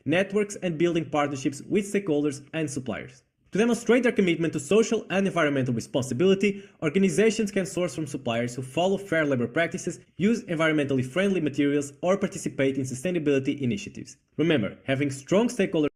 networks, and building partnerships with stakeholders and suppliers. To demonstrate their commitment to social and environmental responsibility, organizations can source from suppliers who follow fair labor practices, use environmentally friendly materials, or participate in sustainability initiatives. Remember, having strong stakeholder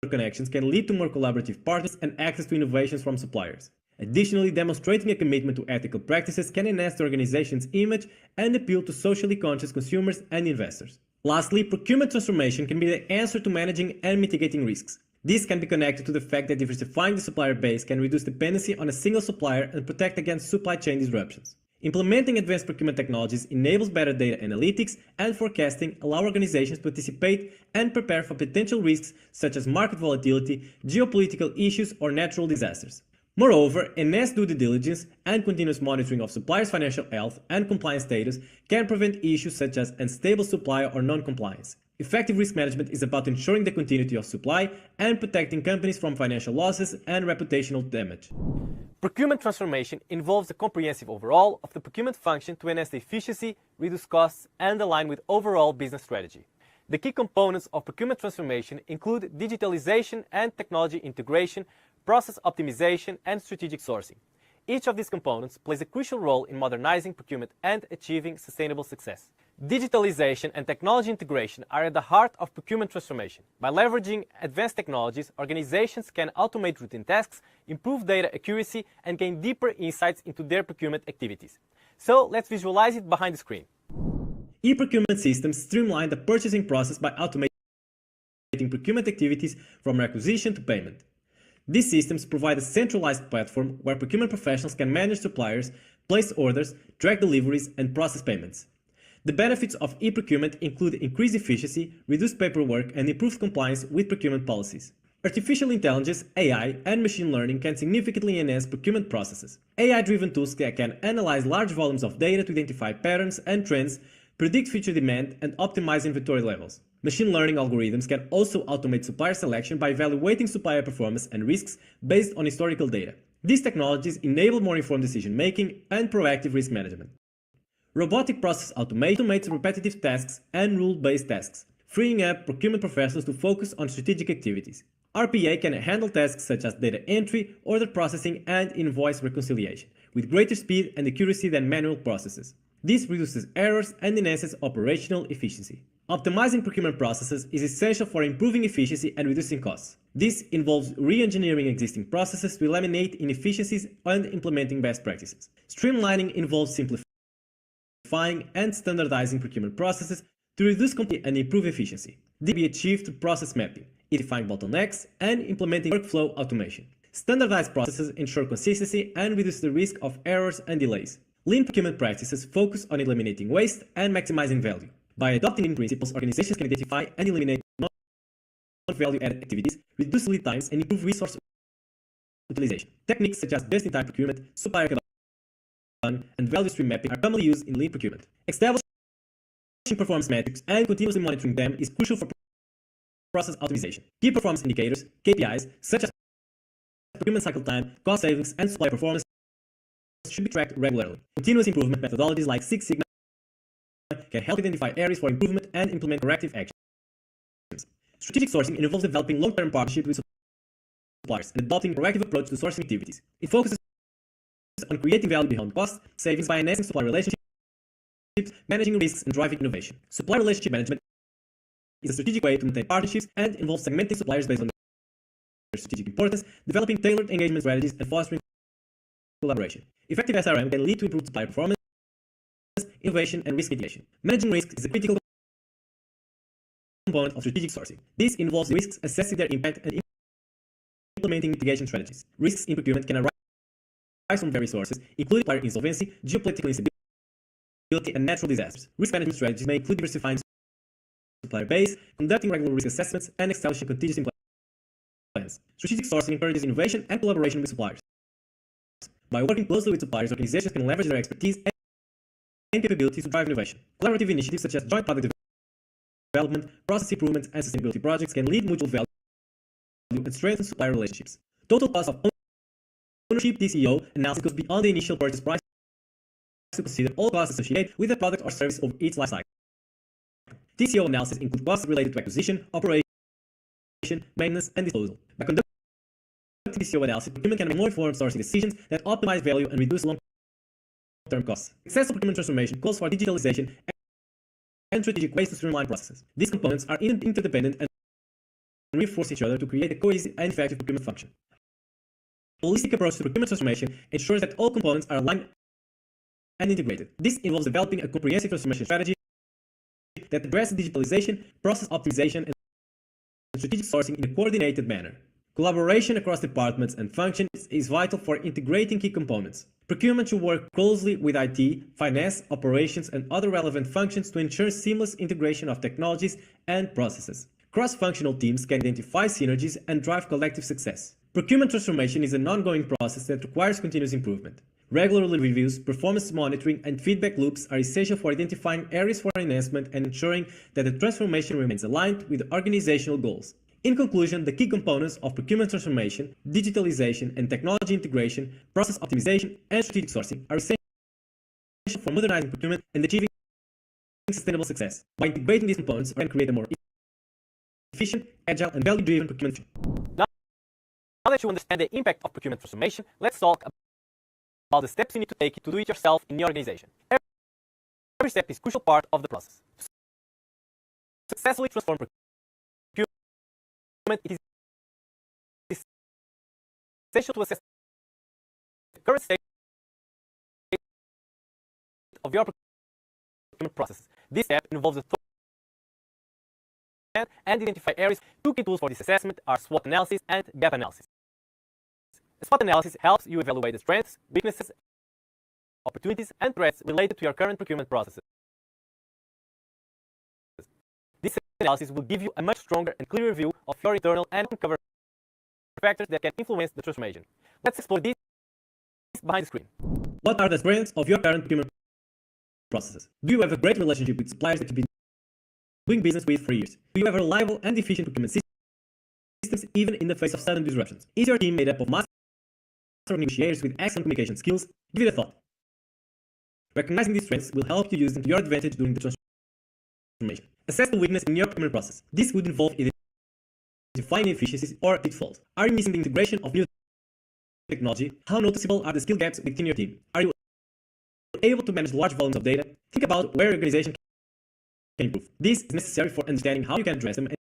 connections can lead to more collaborative partners and access to innovations from suppliers. Additionally, demonstrating a commitment to ethical practices can enhance the organization's image and appeal to socially conscious consumers and investors. Lastly, procurement transformation can be the answer to managing and mitigating risks. This can be connected to the fact that diversifying the supplier base can reduce dependency on a single supplier and protect against supply chain disruptions. Implementing advanced procurement technologies enables better data analytics and forecasting, allow organizations to anticipate and prepare for potential risks such as market volatility, geopolitical issues, or natural disasters. Moreover, enhanced due diligence and continuous monitoring of suppliers' financial health and compliance status can prevent issues such as unstable supply or non-compliance. Effective risk management is about ensuring the continuity of supply and protecting companies from financial losses and reputational damage. Procurement transformation involves a comprehensive overhaul of the procurement function to enhance the efficiency, reduce costs, and align with overall business strategy. The key components of procurement transformation include digitalization and technology integration, process optimization, and strategic sourcing. Each of these components plays a crucial role in modernizing procurement and achieving sustainable success. Digitalization and technology integration are at the heart of procurement transformation. By leveraging advanced technologies, organizations can automate routine tasks, improve data accuracy, and gain deeper insights into their procurement activities. So let's visualize it behind the screen. E-procurement systems streamline the purchasing process by automating procurement activities from requisition to payment. These systems provide a centralized platform where procurement professionals can manage suppliers, place orders, track deliveries, and process payments. The benefits of e-procurement include increased efficiency, reduced paperwork, and improved compliance with procurement policies. Artificial intelligence, AI, and machine learning can significantly enhance procurement processes. AI-driven tools can analyze large volumes of data to identify patterns and trends, predict future demand, and optimize inventory levels. Machine learning algorithms can also automate supplier selection by evaluating supplier performance and risks based on historical data. These technologies enable more informed decision-making and proactive risk management. Robotic process automation automates repetitive tasks and rule-based tasks, freeing up procurement professionals to focus on strategic activities. RPA can handle tasks such as data entry, order processing, and invoice reconciliation, with greater speed and accuracy than manual processes. This reduces errors and enhances operational efficiency. Optimizing procurement processes is essential for improving efficiency and reducing costs. This involves re-engineering existing processes to eliminate inefficiencies and implementing best practices. Streamlining involves simplifying and standardizing procurement processes to reduce complexity and improve efficiency. This can be achieved through process mapping, identifying bottlenecks, and implementing workflow automation. Standardized processes ensure consistency and reduce the risk of errors and delays. Lean procurement practices focus on eliminating waste and maximizing value. By adopting lean principles, organizations can identify and eliminate non-value-added activities, reduce lead times, and improve resource utilization. Techniques such as just-in-time procurement, supplier and value stream mapping are commonly used in lean procurement. Establishing performance metrics and continuously monitoring them is crucial for process optimization. Key performance indicators, KPIs, such as procurement cycle time, cost savings, and supply performance should be tracked regularly. Continuous improvement methodologies like Six Sigma can help identify areas for improvement and implement corrective actions. Strategic sourcing involves developing long-term partnerships with suppliers and adopting a proactive approach to sourcing activities. It focuses on creating value beyond cost savings by enhancing supplier relationships, managing risks, and driving innovation. Supplier relationship management is a strategic way to maintain partnerships and involves segmenting suppliers based on their strategic importance, developing tailored engagement strategies, and fostering collaboration. Effective SRM can lead to improved supplier performance, innovation, and risk mitigation. Managing risks is a critical component of strategic sourcing. This involves risks, assessing their impact, and implementing mitigation strategies. Risks in procurement can arise from various sources, including supplier insolvency, geopolitical instability, and natural disasters. Risk management strategies may include diversifying supplier base, conducting regular risk assessments, and establishing contingency plans. Strategic sourcing encourages innovation and collaboration with suppliers. By working closely with suppliers, organizations can leverage their expertise and capabilities to drive innovation. Collaborative initiatives such as joint product development, process improvements, and sustainability projects can lead mutual value and strengthen supplier relationships. Total cost of ownership TCO analysis goes beyond the initial purchase price to consider all costs associated with the product or service over its lifecycle. TCO analysis includes costs related to acquisition, operation, maintenance, and disposal. By conducting TCO analysis, procurement can make more informed sourcing decisions that optimize value and reduce long-term costs. Successful procurement transformation calls for digitalization and strategic ways to streamline processes. These components are interdependent and reinforce each other to create a cohesive and effective procurement function. A holistic approach to procurement transformation ensures that all components are aligned and integrated. This involves developing a comprehensive transformation strategy that addresses digitalization, process optimization, and strategic sourcing in a coordinated manner. Collaboration across departments and functions is vital for integrating key components. Procurement should work closely with IT, finance, operations, and other relevant functions to ensure seamless integration of technologies and processes. Cross-functional teams can identify synergies and drive collective success. Procurement transformation is an ongoing process that requires continuous improvement. Regular reviews, performance monitoring, and feedback loops are essential for identifying areas for enhancement and ensuring that the transformation remains aligned with organizational goals. In conclusion, the key components of procurement transformation, digitalization and technology integration, process optimization, and strategic sourcing are essential for modernizing procurement and achieving sustainable success. By integrating these components, we can create a more efficient, agile, and value-driven procurement. Now that you understand the impact of procurement transformation, let's talk about the steps you need to take to do it yourself in your organization. Every step is a crucial part of the process. To successfully transform procurement, it is essential to assess the current state of your procurement process. This step involves a thorough and identify areas. Two key tools for this assessment are SWOT analysis and gap analysis. A SWOT analysis helps you evaluate the strengths, weaknesses, opportunities, and threats related to your current procurement processes. This analysis will give you a much stronger and clearer view of your internal and uncover factors that can influence the transformation. Let's explore this behind the screen. What are the strengths of your current procurement processes? Do you have a great relationship with suppliers that you've been doing business with for years? Do you have reliable and efficient procurement systems even in the face of sudden disruptions? Is your team made up of master negotiators with excellent communication skills? Give it a thought. Recognizing these strengths will help you use them to your advantage during the transformation. Assess the weakness in your procurement process. This would involve identifying inefficiencies or pitfalls. Are you missing the integration of new technology? How noticeable are the skill gaps within your team? Are you able to manage large volumes of data? Think about where your organization can improve. This is necessary for understanding how you can address them and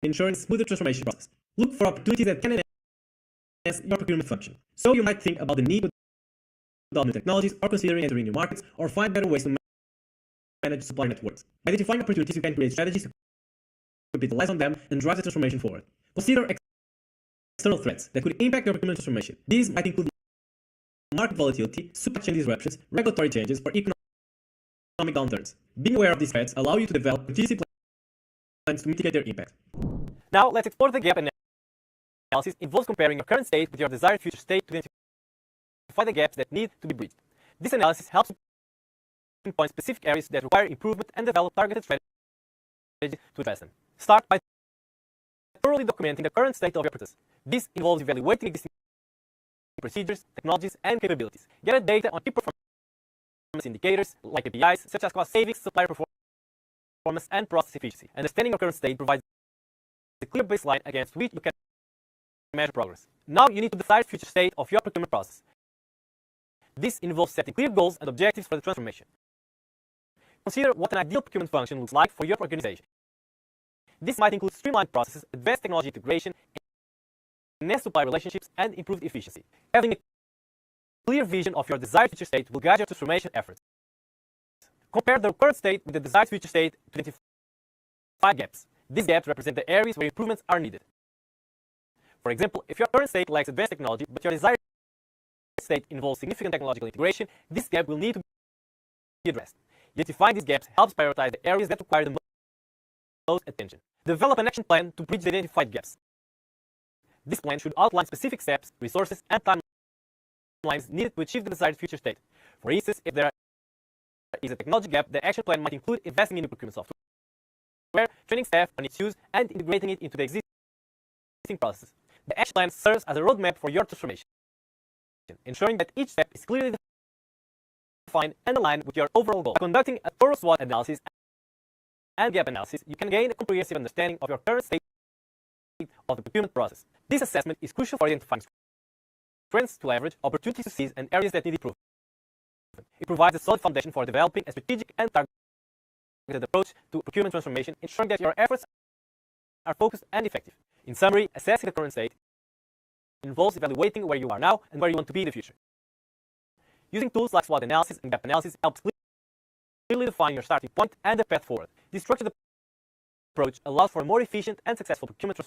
ensuring a smoother transformation process. Look for opportunities that can enhance your procurement function. So you might think about the need to adopt new technologies, or considering entering new markets, or find better ways to manage supplier networks. By identifying opportunities, you can create strategies to capitalize on them and drive the transformation forward. Consider external threats that could impact your procurement transformation. These might include market volatility, supply chain disruptions, regulatory changes, or economic downturns. Being aware of these threats allow you to develop contingency plans to mitigate their impact. Now let's explore the gap analysis. Involves comparing your current state with your desired future state to identify the gaps that need to be bridged. This analysis helps pinpoint specific areas that require improvement and develop targeted strategies to address them. Start by thoroughly documenting the current state of your process. This involves evaluating existing procedures, technologies, and capabilities. Gather data on key performance indicators like KPIs such as cost savings, supplier performance, and process efficiency. Understanding your current state provides a clear baseline against which you can measure progress. Now you need to decide the future state of your procurement process. This involves setting clear goals and objectives for the transformation. Consider what an ideal procurement function looks like for your organization. This might include streamlined processes, advanced technology integration, enhanced supply relationships, and improved efficiency. Having a clear vision of your desired future state will guide your transformation efforts. Compare the current state with the desired future state to identify gaps. These gaps represent the areas where improvements are needed. For example, if your current state lacks advanced technology, but your desired state involves significant technological integration, this gap will need to be addressed. Identifying these gaps helps prioritize the areas that require the most attention. Develop an action plan to bridge the identified gaps. This plan should outline specific steps, resources, and timelines needed to achieve the desired future state. For instance, if there is a technology gap, the action plan might include investing in new procurement software, training staff on its use, and integrating it into the existing processes. The action plan serves as a roadmap for your transformation, ensuring that each step is clearly defined and aligned with your overall goal. By conducting a thorough SWOT analysis and gap analysis, you can gain a comprehensive understanding of your current state of the procurement process. This assessment is crucial for identifying strengths to leverage, opportunities to seize, and areas that need improvement. It provides a solid foundation for developing a strategic and targeted approach to procurement transformation, ensuring that your efforts are focused and effective. In summary, assessing the current state involves evaluating where you are now and where you want to be in the future. Using tools like SWOT analysis and gap analysis helps clearly define your starting point and the path forward. This structured approach allows for a more efficient and successful procurement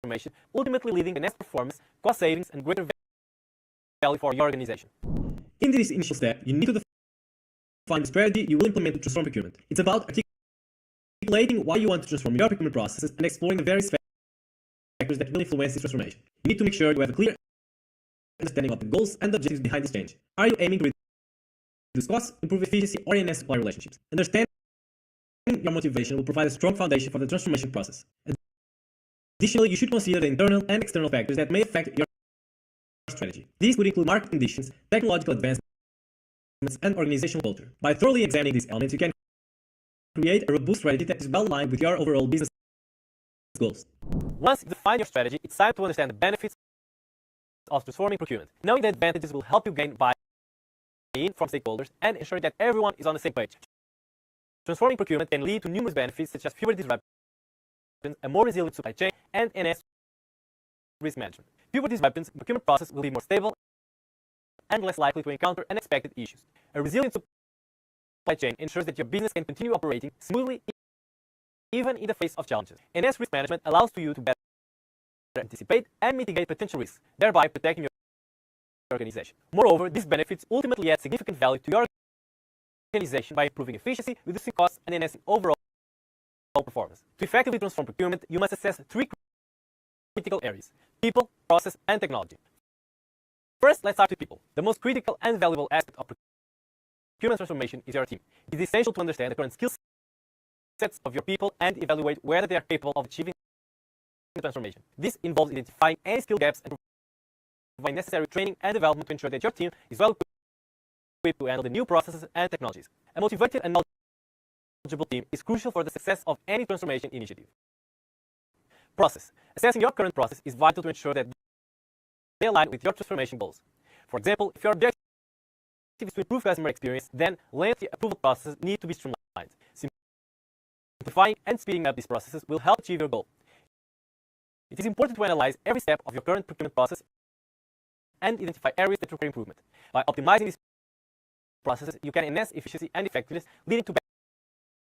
transformation, ultimately leading to enhanced performance, cost savings, and greater value for your organization. In this initial step, you need to define the strategy you will implement to transform procurement. It's about articulating why you want to transform your procurement processes and exploring the various factors that will influence this transformation. You need to make sure you have a clear understanding of the goals and objectives behind this change. Are you aiming to reduce costs, improve efficiency, or enhance supplier relationships? Understanding your motivation will provide a strong foundation for the transformation process. Additionally, you should consider the internal and external factors that may affect your strategy. These could include market conditions, technological advancements, and organizational culture. By thoroughly examining these elements, you can create a robust strategy that is well aligned with your overall business goals. Once you define your strategy, it's time to understand the benefits of transforming procurement. Knowing the advantages will help you gain buy-in from stakeholders and ensure that everyone is on the same page. Transforming procurement can lead to numerous benefits such as fewer disruptions, a more resilient supply chain, and enhanced risk management. Fewer disruptions, the procurement process will be more stable and less likely to encounter unexpected issues. A resilient supply chain ensures that your business can continue operating smoothly even in the face of challenges. Enhanced risk management allows you to better anticipate and mitigate potential risks, thereby protecting your organization. Moreover, these benefits ultimately add significant value to your organization by improving efficiency, reducing costs, and enhancing overall performance. To effectively transform procurement, you must assess three critical areas: people, process, and technology. First, let's start with people. The most critical and valuable aspect of procurement transformation is your team. It is essential to understand the current skill sets of your people and evaluate whether they are capable of achieving the transformation. This involves identifying any skill gaps and providing necessary training and development to ensure that your team is well equipped to handle the new processes and technologies. A motivated and knowledgeable team is crucial for the success of any transformation initiative. Process. Assessing your current process is vital to ensure that they align with your transformation goals. For example, if your objective is to improve customer experience, then lengthy approval processes need to be streamlined. Simplifying and speeding up these processes will help achieve your goal. It is important to analyze every step of your current procurement process and identify areas that require improvement. By optimizing these processes, you can enhance efficiency and effectiveness, leading to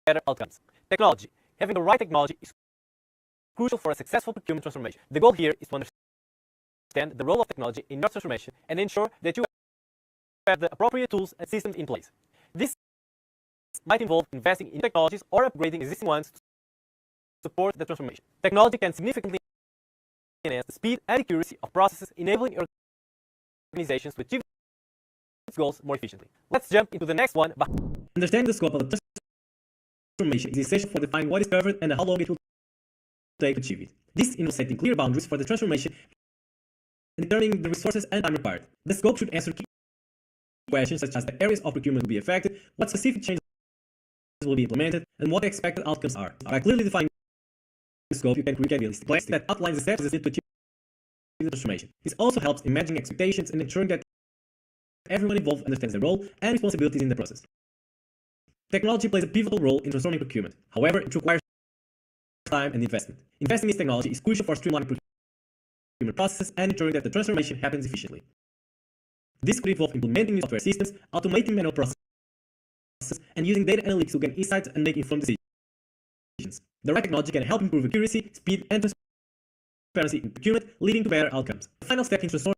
better outcomes. Technology. Having the right technology is crucial for a successful procurement transformation. The goal here is to understand the role of technology in your transformation and ensure that you have the appropriate tools and systems in place. This might involve investing in technologies or upgrading existing ones to support the transformation. Technology can significantly enhance the speed and accuracy of processes, enabling organizations to achieve its goals more efficiently. Let's jump into the next one. Understanding the scope of the transformation is essential for defining what is covered and how long it will take to achieve it. This involves setting clear boundaries for the transformation and determining the resources and time required. The scope should answer key questions such as the areas of procurement will be affected, what specific changes will be implemented, and what the expected outcomes are. By clearly defining the scope, you can create a realistic plan that outlines the steps needed to achieve the transformation. This also helps in managing expectations and ensuring that everyone involved understands their role and responsibilities in the process. Technology plays a pivotal role in transforming procurement. However, it requires time and investment. Investing in technology is crucial for streamlining procurement processes and ensuring that the transformation happens efficiently. This could involve implementing new software systems, automating manual processes, and using data analytics to gain insights and make informed decisions. The right technology can help improve accuracy, speed, and transparency in procurement, leading to better outcomes. The final step in transforming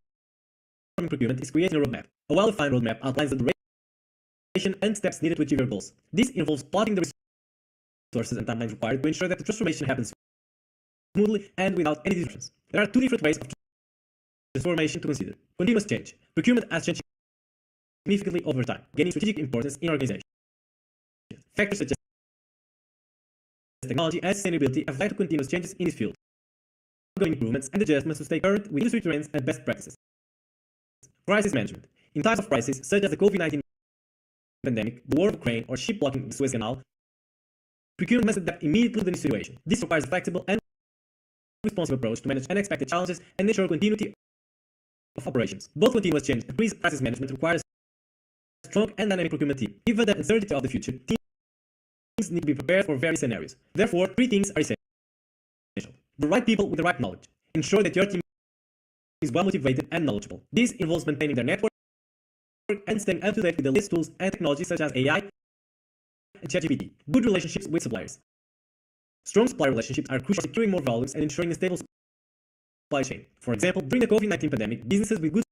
procurement is creating a roadmap. A well-defined roadmap outlines the duration and steps needed to achieve your goals. This involves plotting the resources and timelines required to ensure that the transformation happens smoothly and without any disruptions. There are two different ways of transformation to consider. Continuous change. Procurement has changed significantly over time, gaining strategic importance in organizations. Factors such as technology and sustainability have led to continuous changes in this field. Ongoing improvements and adjustments to stay current with industry trends and best practices. Crisis management. In times of crisis, such as the COVID-19 pandemic, the war of Ukraine, or ship blocking the Suez Canal, procurement must adapt immediately to the new situation. This requires flexible and responsive approach to manage unexpected challenges and ensure continuity of operations. Both continuous change and crisis management requires a strong and dynamic procurement team. Given the uncertainty of the future, teams need to be prepared for various scenarios. Therefore, three things are essential. The right people with the right knowledge. Ensure that your team is well motivated and knowledgeable. This involves maintaining their network and staying up to date with the latest tools and technologies such as AI and ChatGPT. Good relationships with suppliers. Strong supplier relationships are crucial for securing more volumes and ensuring a stable supply chain. For example, during the COVID-19 pandemic, businesses with good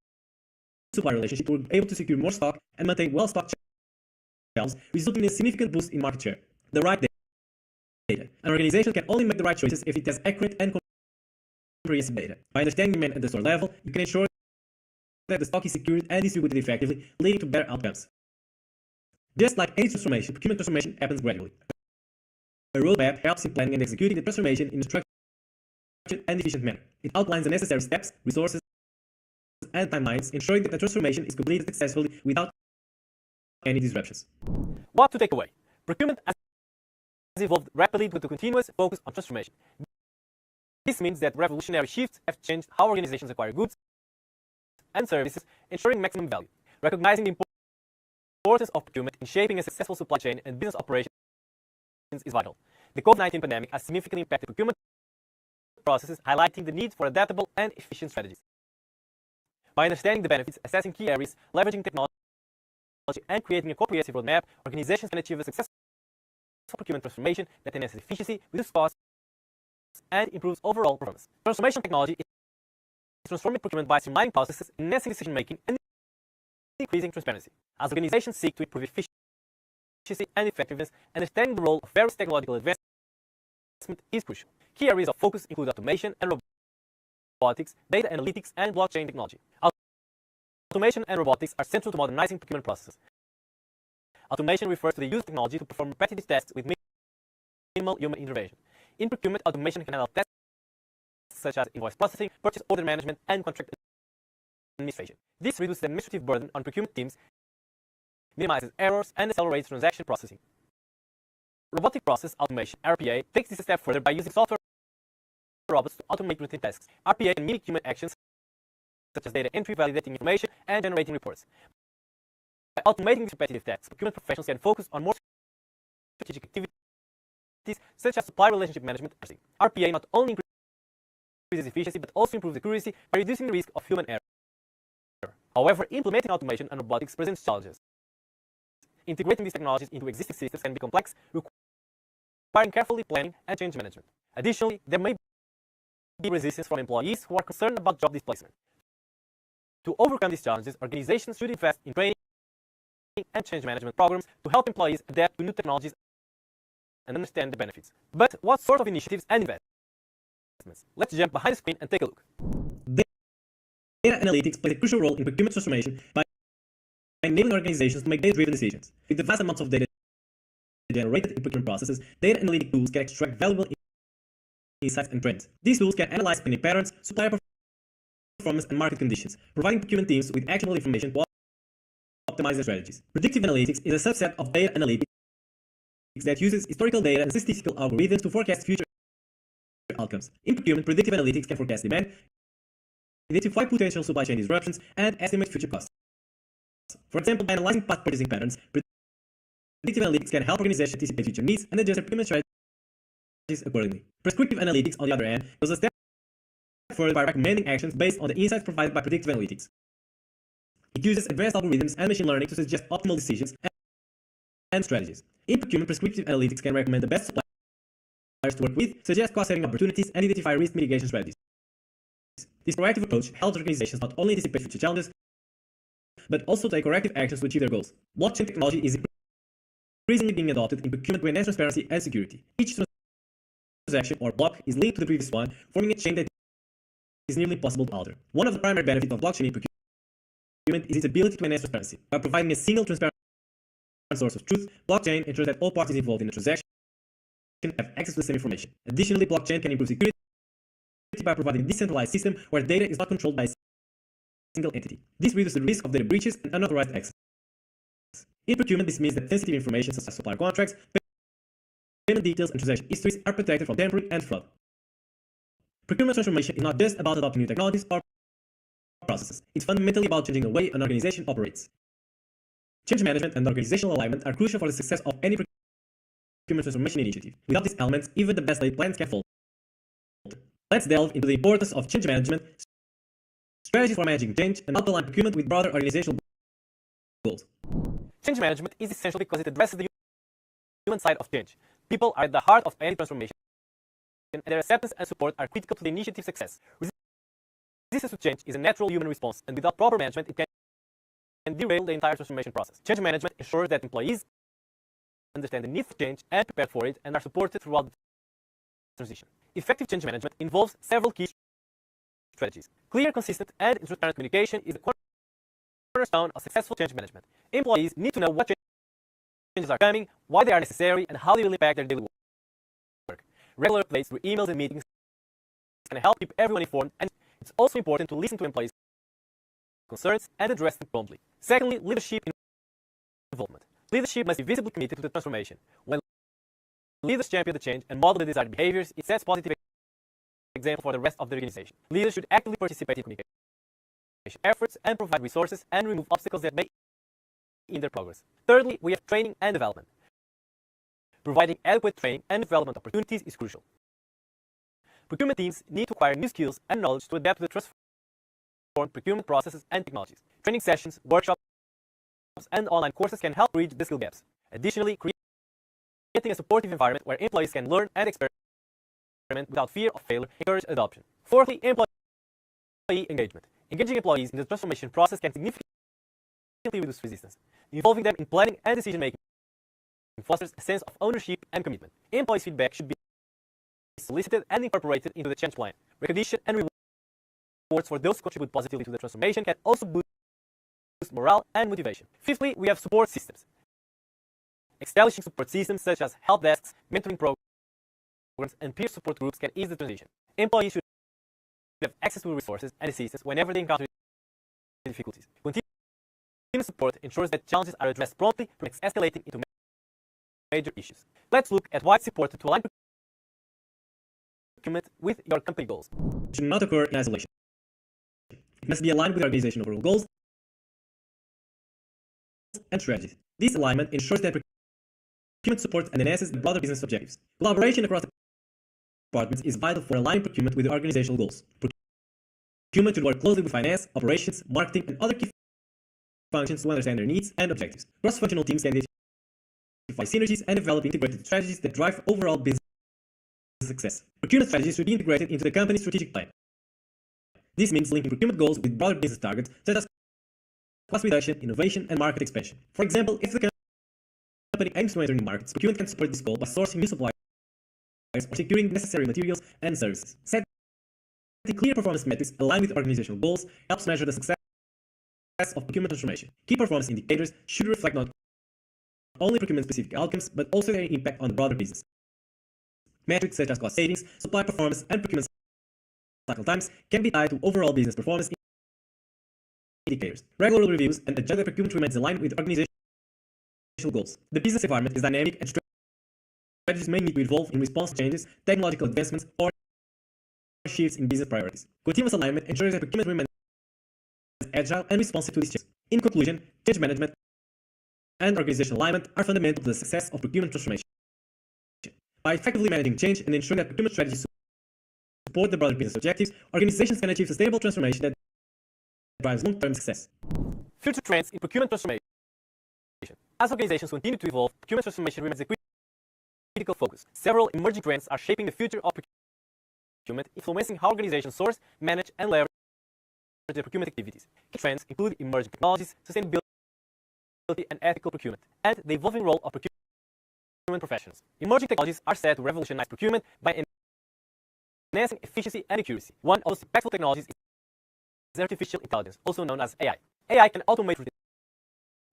supply relationships were able to secure more stock and maintain well-stocked shelves, resulting in a significant boost in market share. The right data. An organization can only make the right choices if it has accurate and comprehensive data. By understanding demand at the store level, you can ensure that the stock is secured and distributed effectively, leading to better outcomes. Just like any transformation, procurement transformation happens gradually. A roadmap helps in planning and executing the transformation in a structured and efficient manner. It outlines the necessary steps, resources, and timelines, ensuring that the transformation is completed successfully without any disruptions. What to take away? Procurement has evolved rapidly with a continuous focus on transformation. This means that revolutionary shifts have changed how organizations acquire goods and services, ensuring maximum value. Recognizing the importance of procurement in shaping a successful supply chain and business operations is vital. The COVID-19 pandemic has significantly impacted procurement processes, highlighting the need for adaptable and efficient strategies. By understanding the benefits, assessing key areas, leveraging technology, and creating a comprehensive roadmap, organizations can achieve a successful procurement transformation that enhances efficiency, reduces costs, and improves overall performance. Transformation technology is transforming procurement by streamlining processes, enhancing decision-making, and increasing transparency. As organizations seek to improve efficiency and effectiveness, understanding the role of various technological advancements is crucial. Key areas of focus include automation and robotics, data analytics, and blockchain technology. Automation and robotics are central to modernizing procurement processes. Automation refers to the use of technology to perform repetitive tasks with minimal human intervention. In procurement, automation can handle tasks such as invoice processing, purchase order management, and contract administration. This reduces the administrative burden on procurement teams, minimizes errors, and accelerates transaction processing. Robotic process automation (RPA) takes this a step further by using software robots to automate routine tasks. RPA can mimic human actions such as data entry, validating information, and generating reports. By automating these repetitive tasks, procurement professionals can focus on more strategic activities such as supply relationship management. RPA not only increases efficiency but also improves accuracy by reducing the risk of human error. However, implementing automation and robotics presents challenges. Integrating these technologies into existing systems can be complex, requiring carefully planning and change management. Additionally, there may be resistance from employees who are concerned about job displacement. To overcome these challenges, organizations should invest in training and change management programs to help employees adapt to new technologies and understand the benefits. But what sort of initiatives and investments? Let's jump behind the screen and take a look. Data analytics plays a crucial role in procurement transformation by enabling organizations to make data-driven decisions. With the vast amounts of data generated in procurement processes, data analytic tools can extract valuable insights and trends. These tools can analyze spending patterns, supplier performance, and market conditions, providing procurement teams with actionable information to optimize their strategies. Predictive analytics is a subset of data analytics that uses historical data and statistical algorithms to forecast future outcomes. In procurement, predictive analytics can forecast demand, identify potential supply chain disruptions, and estimate future costs. For example, by analyzing past purchasing patterns, predictive analytics can help organizations anticipate future needs and adjust their procurement strategies accordingly. Prescriptive analytics, on the other hand, goes a step further by recommending actions based on the insights provided by predictive analytics. It uses advanced algorithms and machine learning to suggest optimal decisions and strategies. In procurement, prescriptive analytics can recommend the best suppliers to work with, suggest cost-saving opportunities, and identify risk mitigation strategies. This proactive approach helps organizations not only anticipate future challenges, but also take corrective actions to achieve their goals. Blockchain technology is increasingly being adopted in procurement to enhance transparency and security. Each transaction or block is linked to the previous one, forming a chain that is nearly impossible to alter. One of the primary benefits of blockchain in procurement is its ability to enhance transparency. By providing a single transparent source of truth, blockchain ensures that all parties involved in the transaction have access to the same information. Additionally, blockchain can improve security by providing a decentralized system where data is not controlled by a single entity. This reduces the risk of data breaches and unauthorized access. In procurement, this means that sensitive information such as supplier contracts, payment details, and transaction histories are protected from tampering and fraud. Procurement transformation is not just about adopting new technologies or processes. It's fundamentally about changing the way an organization operates. Change management and organizational alignment are crucial for the success of any procurement transformation initiative. Without these elements, even the best laid plans can falter. Let's delve into the importance of change management, strategies for managing change, and how to align procurement with broader organizational goals. Change management is essential because it addresses the human side of change. People are at the heart of any transformation, and their acceptance and support are critical to the initiative's success. Resistance to change is a natural human response, and without proper management, it can derail the entire transformation process. Change management ensures that employees understand the need for change and prepare for it and are supported throughout the transition. Effective change management involves several key strategies. Clear, consistent, and transparent communication is the cornerstone of successful change management. Employees need to know what changes are coming, why they are necessary, and how they will impact their daily work. Regular updates through emails and meetings can help keep everyone informed, and it's also important to listen to employees' concerns and address them promptly. Secondly, leadership involvement. Leadership must be visibly committed to the transformation. When leaders champion the change and model the desired behaviors, it sets positive example for the rest of the organization. Leaders should actively participate in communication efforts and provide resources and remove obstacles that may hinder progress. Thirdly, we have training and development. Providing adequate training and development opportunities is crucial. Procurement teams need to acquire new skills and knowledge to adapt to the transformed procurement processes and technologies. Training sessions, workshops, and online courses can help bridge the skill gaps. Additionally, creating a supportive environment where employees can learn and experiment without fear of failure encourages adoption. Fourthly, employee engagement. Engaging employees in the transformation process can significantly reduce resistance. Involving them in planning and decision-making fosters a sense of ownership and commitment. Employees' feedback should be solicited and incorporated into the change plan. Recognition and rewards for those who contribute positively to the transformation can also boost morale and motivation. Fifthly, we have support systems. Establishing support systems such as help desks, mentoring programs, and peer support groups can ease the transition. Employees should have access to resources and assistance whenever they encounter difficulties. Continuous support ensures that challenges are addressed promptly, escalating into major issues. Let's look at why it's important to align procurement with your company goals. It should not occur in isolation. It must be aligned with organizational overall goals and strategies. This alignment ensures that procurement supports and enhances the broader business objectives. Collaboration across departments is vital for aligning procurement with the organizational goals. Procurement should work closely with finance, operations, marketing, and other key functions to understand their needs and objectives. Cross-functional teams can identify synergies and develop integrated strategies that drive overall business success. Procurement strategies should be integrated into the company's strategic plan. This means linking procurement goals with broader business targets such as cost reduction, innovation, and market expansion. For example, if the company aims to enter new markets, procurement can support this goal by sourcing new suppliers or securing necessary materials and services. Setting clear performance metrics aligned with organizational goals helps measure the success of procurement transformation. Key performance indicators should reflect not only procurement-specific outcomes, but also their impact on the broader business. Metrics such as cost savings, supply performance, and procurement cycle times can be tied to overall business performance indicators. Regular reviews and adjusted procurement remains aligned with organizational goals. The business environment is dynamic and strategies may need to evolve in response to changes, technological advancements, or shifts in business priorities. Continuous alignment ensures that procurement remains agile and responsive to these changes. In conclusion, change management and organizational alignment are fundamental to the success of procurement transformation. By effectively managing change and ensuring that procurement strategies support the broader business objectives, organizations can achieve sustainable transformation that drives long-term success. Future trends in procurement transformation. As organizations continue to evolve, procurement transformation remains a critical focus. Several emerging trends are shaping the future of procurement, influencing how organizations source, manage, and leverage their procurement activities. Key trends include emerging technologies, sustainability, and ethical procurement, and the evolving role of procurement professionals. Emerging technologies are set to revolutionize procurement by enhancing efficiency and accuracy. One of the impactful technologies is artificial intelligence, also known as AI. AI can automate routine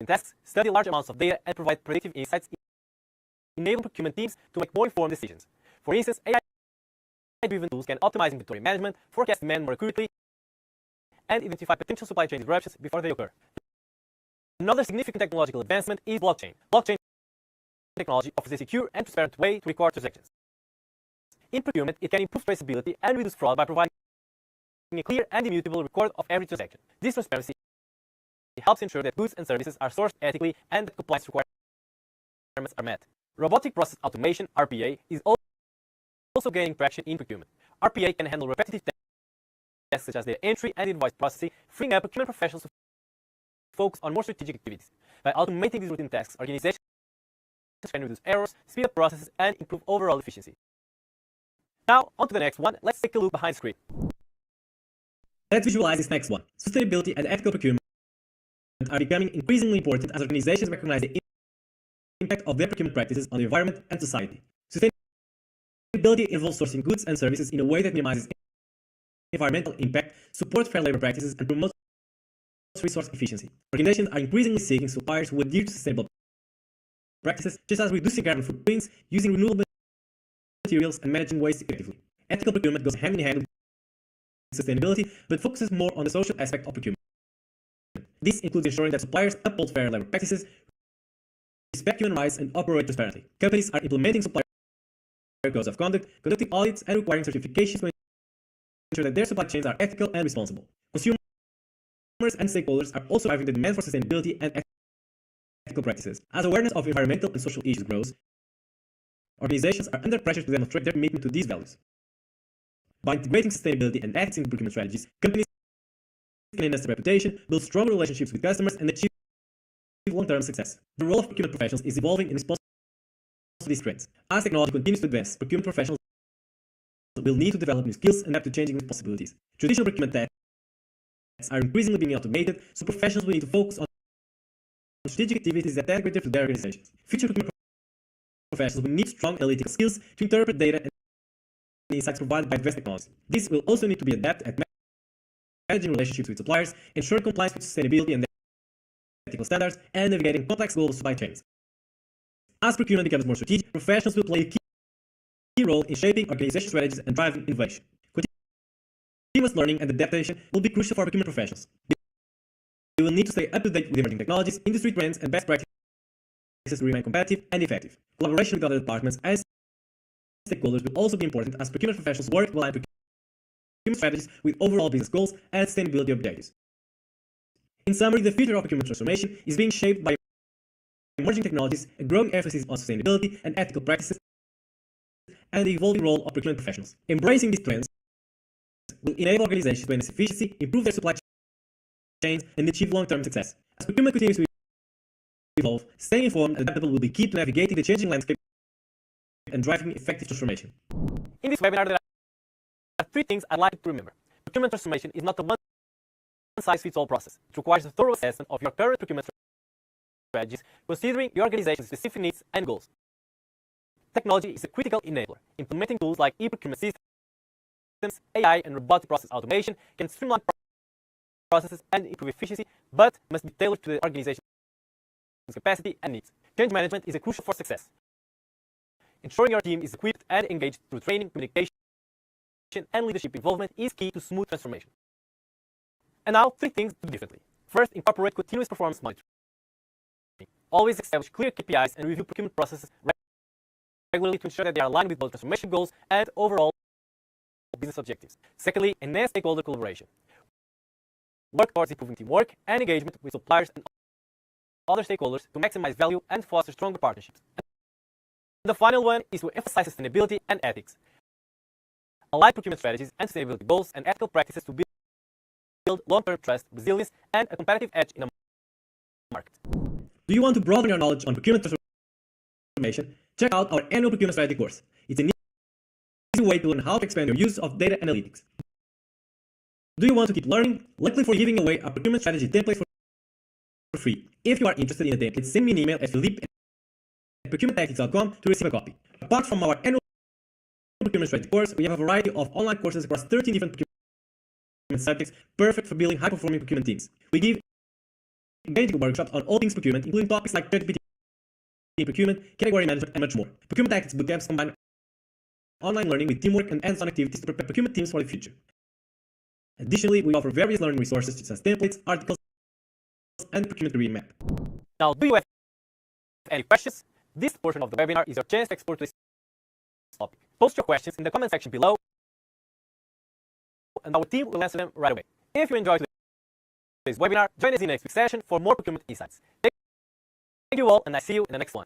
tasks, study large amounts of data, and provide predictive insights, enabling procurement teams to make more informed decisions. For instance, AI-driven tools can optimize inventory management, forecast demand more accurately, and identify potential supply chain disruptions before they occur. Another significant technological advancement is blockchain. Blockchain technology offers a secure and transparent way to record transactions. In procurement, it can improve traceability and reduce fraud by providing a clear and immutable record of every transaction. This transparency helps ensure that goods and services are sourced ethically and that compliance requirements are met. Robotic process automation, RPA, is also gaining traction in procurement. RPA can handle repetitive tasks such as data entry and invoice processing, freeing up procurement professionals to focus on more strategic activities. By automating these routine tasks, organizations can reduce errors, speed up processes, and improve overall efficiency. Now, on to the next one. Let's take a look behind the screen. Let's visualize this next one. Sustainability and ethical procurement are becoming increasingly important as organizations recognize the impact of their procurement practices on the environment and society. Sustainability involves sourcing goods and services in a way that minimizes environmental impact, supports fair labor practices, and promotes resource efficiency. Organizations are increasingly seeking suppliers who adhere to sustainable practices, such as reducing carbon footprints, using renewable materials, and managing waste effectively. Ethical procurement goes hand in hand with sustainability, but focuses more on the social aspect of procurement. This includes ensuring that suppliers uphold fair labor practices, respect human rights, and operate transparently. Companies are implementing supplier codes of conduct, conducting audits, and requiring certifications to ensure that their supply chains are ethical and responsible. Consumers and stakeholders are also driving the demand for sustainability and ethical practices. As awareness of environmental and social issues grows, organizations are under pressure to demonstrate their commitment to these values. By integrating sustainability and ethics into procurement strategies, companies can enhance their reputation, build stronger relationships with customers, and achieve long-term success. The role of procurement professionals is evolving in response to these trends. As technology continues to advance, procurement professionals will need to develop new skills and adapt to changing responsibilities. Traditional procurement tasks are increasingly being automated, so professionals will need to focus on strategic activities that integrate to their organizations. Future procurement professionals will need strong analytical skills to interpret data and insights provided by advanced technology. This will also need to be adapted at managing relationships with suppliers, ensuring compliance with sustainability and ethical standards, and navigating complex global supply chains. As procurement becomes more strategic, professionals will play a key role in shaping organization strategies and driving innovation. Continuous learning and adaptation will be crucial for procurement professionals. They will need to stay up to date with emerging technologies, industry trends, and best practices to remain competitive and effective. Collaboration with other departments and stakeholders will also be important as procurement professionals work to align procurement strategies with overall business goals and sustainability objectives. In summary, the future of procurement transformation is being shaped by emerging technologies, a growing emphasis on sustainability and ethical practices, and the evolving role of procurement professionals. Embracing these trends will enable organizations to enhance efficiency, improve their supply chains, and achieve long-term success. As procurement continues to evolve, staying informed and adaptable will be key to navigating the changing landscape and driving effective transformation. In this webinar, there are 3 things I'd like you to remember. Procurement transformation is not a one-size-fits-all process. It requires a thorough assessment of your current procurement strategies, considering your organization's specific needs and goals. Technology is a critical enabler. Implementing tools like e-procurement systems, AI, and robotic process automation can streamline processes and improve efficiency, but must be tailored to the organization's capacity and needs. Change management is crucial for success. Ensuring your team is equipped and engaged through training, communication, and leadership involvement is key to smooth transformation. And now, 3 things to do differently. First, incorporate continuous performance monitoring. Always establish clear KPIs and review procurement processes regularly to ensure that they are aligned with both transformation goals and overall business objectives. Secondly, enhance stakeholder collaboration. Work towards improving teamwork and engagement with suppliers and other stakeholders to maximize value and foster stronger partnerships. And the final one is to emphasize sustainability and ethics. Align procurement strategies and sustainability goals and ethical practices to build long-term trust, resilience, and a competitive edge in the market. Do you want to broaden your knowledge on procurement transformation? Check out our annual procurement strategy course. It's an easy way to learn how to expand your use of data analytics. Do you want to keep learning? Luckily, for giving away a procurement strategy template for free. If you are interested in the template, send me an email at philippe@procurementtactics.com to receive a copy. Apart from our annual procurement strategy course, we have a variety of online courses across 13 different procurement subjects, perfect for building high-performing procurement teams. We give engaging workshops on all things procurement, including topics like ChatGPT procurement, category management, and much more. Procurement Tactics bootcamps combine online learning with teamwork and hands-on activities to prepare procurement teams for the future. Additionally, we offer various learning resources such as templates, articles, and procurement career map. Now, do you have any questions? This portion of the webinar is your chance to explore this topic. Post your questions in the comment section below, and our team will answer them right away. If you enjoyed today's webinar, join us in the next week's session for more procurement insights. Thank you all, and I see you in the next one.